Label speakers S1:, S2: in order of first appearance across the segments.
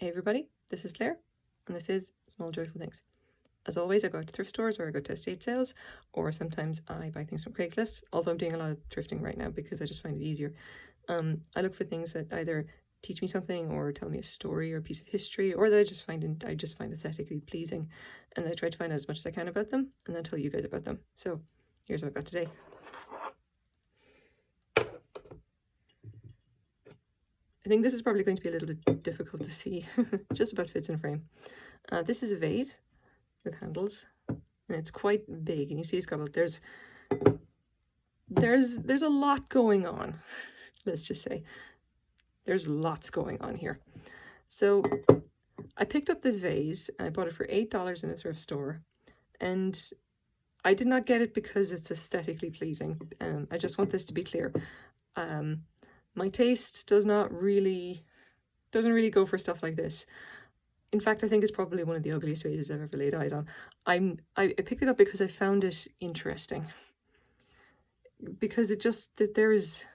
S1: Hey everybody, this is Claire, and this is Small Joyful Things. As always, I go out to thrift stores or I go to estate sales, or sometimes I buy things from Craigslist, although I'm doing a lot of thrifting right now because I just find it easier. I look for things that either teach me something or tell me a story or a piece of history, or that I just find aesthetically pleasing, and I try to find out as much as I can about them and then tell you guys about them. So here's what I've got today. I think this is probably going to be a little bit difficult to see. Just about fits in frame. This is a vase with handles, and it's quite big, and you see it's got there's a lot going on. Let's just say there's lots going on here. So I picked up this vase. I bought it for $8 in a thrift store, and I did not get it because it's aesthetically pleasing. I just want this to be clear. My taste doesn't really go for stuff like this. In fact, I think it's probably one of the ugliest vases I've ever laid eyes on. I picked it up because I found it interesting. Because there is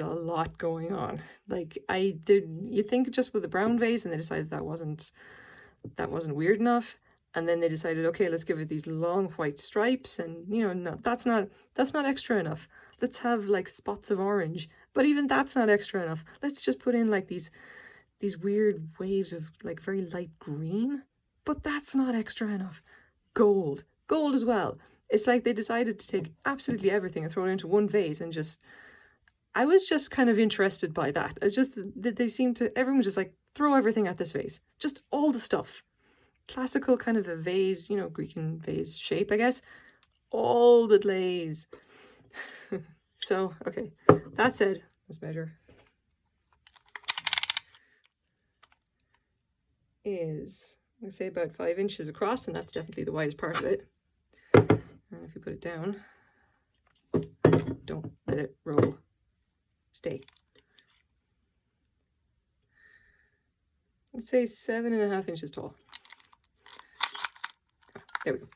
S1: a lot going on. Like you think just with the brown vase, and they decided that wasn't weird enough, and then they decided, okay, let's give it these long white stripes, and no, that's not extra enough. Let's have like spots of orange, but even that's not extra enough. Let's just put in like these weird waves of like very light green, but that's not extra enough. Gold as well. It's like they decided to take absolutely everything and throw it into one vase, and I was just kind of interested by that. It's just that everyone was just like, throw everything at this vase, just all the stuff. Classical kind of a vase, Greek vase shape, I guess. All the glaze. So, okay, that said, let's measure. Is, I'm going to say, about 5 inches across, and that's definitely the widest part of it. And if you put it down, don't let it roll. Stay. Let's say 7.5 inches tall. There we go.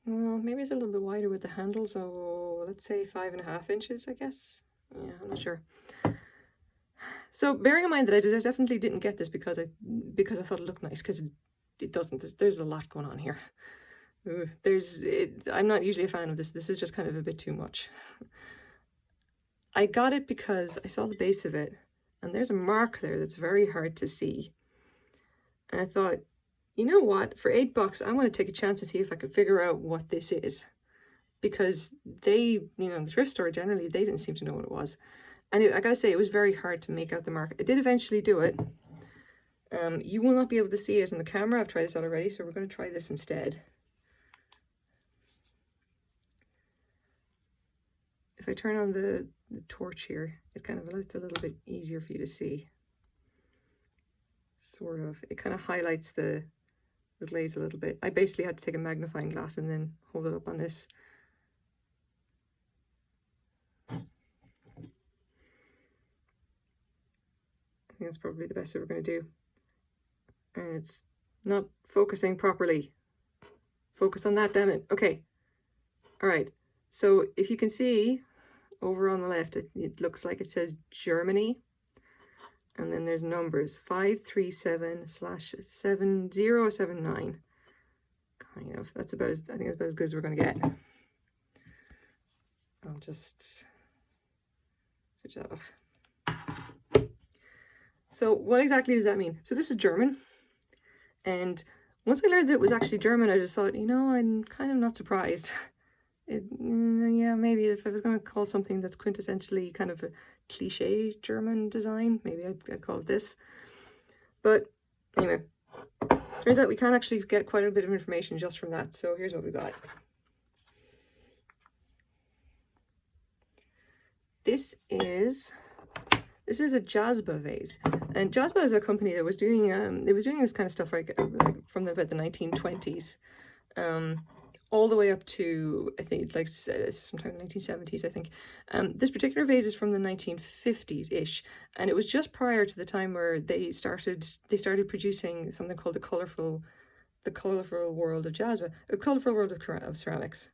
S1: Well, maybe it's a little bit wider with the handle, so let's say 5.5 inches, I guess. Yeah, I'm not sure. So bearing in mind that I definitely didn't get this because I thought it looked nice, because it doesn't. There's a lot going on here. I'm not usually a fan of this. This is just kind of a bit too much. I got it because I saw the base of it, and there's a mark there that's very hard to see. And I thought, you know what? For $8, I'm going to take a chance to see if I could figure out what this is. Because the thrift store generally, they didn't seem to know what it was. And I gotta say, it was very hard to make out the mark. I did eventually do it. You will not be able to see it in the camera. I've tried this already, so we're going to try this instead. If I turn on the torch here, it's a little bit easier for you to see. Sort of. It kind of highlights the glaze a little bit. I basically had to take a magnifying glass and then hold it up on this. I think that's probably the best that we're going to do. And it's not focusing properly. Focus on that, damn it. Okay. All right. So if you can see over on the left, it looks like it says Germany. And then there's numbers 537/7079. Kind of. I think that's about as good as we're going to get. I'll just switch that off. So what exactly does that mean? So this is German. And once I learned that it was actually German, I just thought, I'm kind of not surprised. Yeah, maybe if I was going to call something that's quintessentially kind of a cliche German design, maybe I'd call it this. But anyway, turns out we can actually get quite a bit of information just from that. So here's what we got. This is a Jasba vase, and Jasba is a company that was doing this kind of stuff like from about the 1920s, all the way up to I think like sometime in the 1970s. I think this particular vase is from the 1950s ish, and it was just prior to the time where they started producing something called the colorful world of Jasba, a colorful world of ceramics.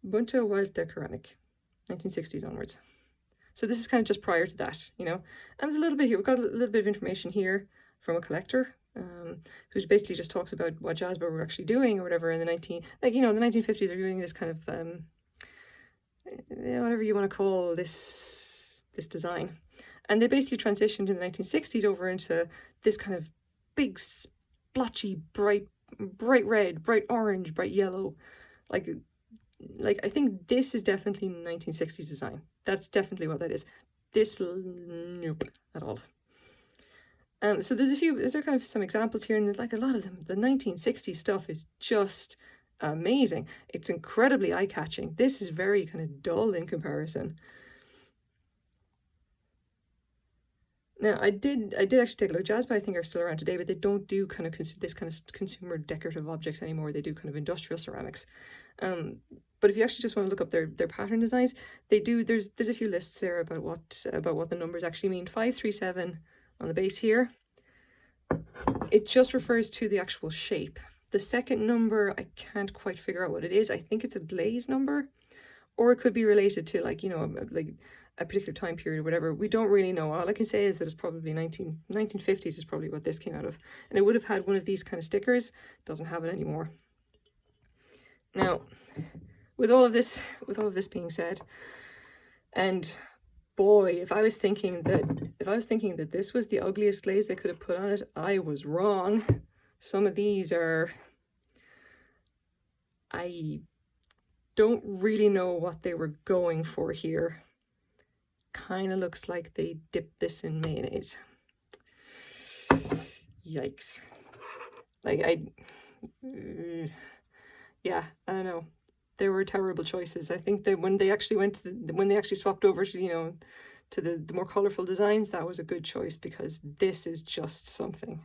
S1: Bunte Welt der Keramik, 1960s onwards. So this is kind of just prior to that, you know. And there's a little bit here, we've got a little bit of information here from a collector who's basically just talks about what Jasba were actually doing or whatever in the the 1950s. They're doing this kind of whatever you want to call this design, and they basically transitioned in the 1960s over into this kind of big splotchy bright red, bright orange, bright yellow, like I think this is definitely 1960s design. That's definitely what that is. This, nope, at all. So there's kind of some examples here, and like a lot of them, the 1960s stuff is just amazing. It's incredibly eye-catching. This is very kind of dull in comparison. Now, I did actually take a look. Jasba, I think, are still around today, but they don't do kind of this kind of consumer decorative objects anymore. They do kind of industrial ceramics. But if you actually just want to look up their pattern designs, they do. There's a few lists there about what the numbers actually mean. 537 on the base here. It just refers to the actual shape. The second number, I can't quite figure out what it is. I think it's a glaze number, or it could be related to, like, you know, like a particular time period or whatever. We don't really know. All I can say is that it's probably 1950s is probably what this came out of. And it would have had one of these kind of stickers. Doesn't have it anymore. Now, with all of this being said, and boy, if I was thinking that this was the ugliest glaze they could have put on it, I was wrong. Some of these are, I don't really know what they were going for here. Kind of looks like they dipped this in mayonnaise. Yikes. Like, yeah, I don't know. There were terrible choices. I think that when they actually swapped over to, you know, to the more colorful designs, that was a good choice, because this is just something.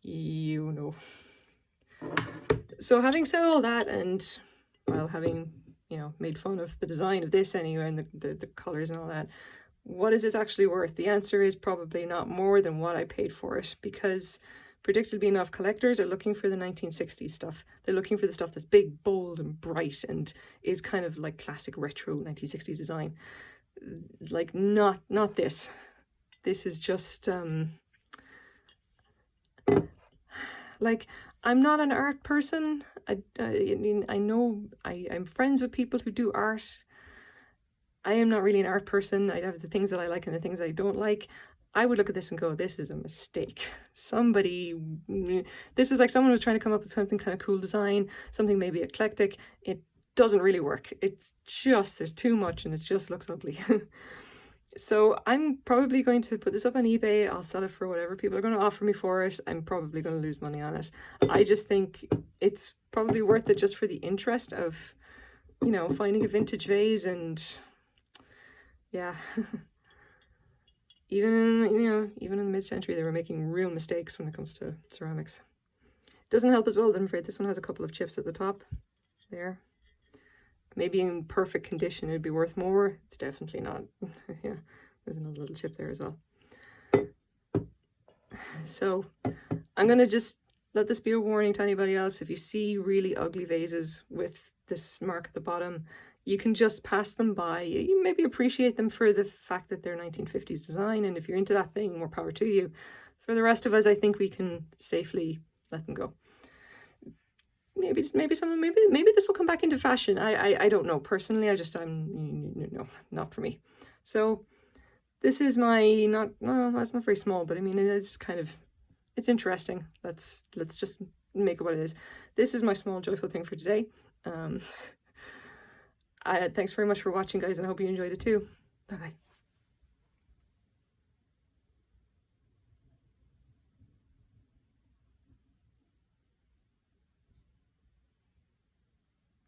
S1: You know. So having said all that, and while having, you know, made fun of the design of this anyway, and the colors and all that, what is this actually worth? The answer is probably not more than what I paid for it, because predictably enough, collectors are looking for the 1960s stuff. They're looking for the stuff that's big, bold, and bright, and is kind of like classic retro 1960s design. Like, not this. This is just like, I'm not an art person. I know I'm friends with people who do art. I am not really an art person. I have the things that I like and the things I don't like. I would look at this and go, this is a mistake. This is like someone was trying to come up with something kind of cool design, something maybe eclectic. It doesn't really work. It's just, there's too much and it just looks ugly. So I'm probably going to put this up on eBay. I'll sell it for whatever people are going to offer me for it. I'm probably going to lose money on it. I just think it's probably worth it just for the interest of, you know, finding a vintage vase. And yeah, even in the mid-century, they were making real mistakes when it comes to ceramics. Doesn't help as well, I'm afraid. This one has a couple of chips at the top there. Maybe in perfect condition it'd be worth more. It's definitely not. Yeah, there's another little chip there as well. So I'm going to just let this be a warning to anybody else. If you see really ugly vases with this mark at the bottom, you can just pass them by. You maybe appreciate them for the fact that they're 1950s design, and if you're into that thing, more power to you. For the rest of us, I think we can safely let them go. Maybe this will come back into fashion. I don't know. Personally, no, not for me. So this is my, that's not very small, but I mean, it's interesting. Let's just make it what it is. This is my small joyful thing for today. Thanks very much for watching, guys, and I hope you enjoyed it too. Bye-bye.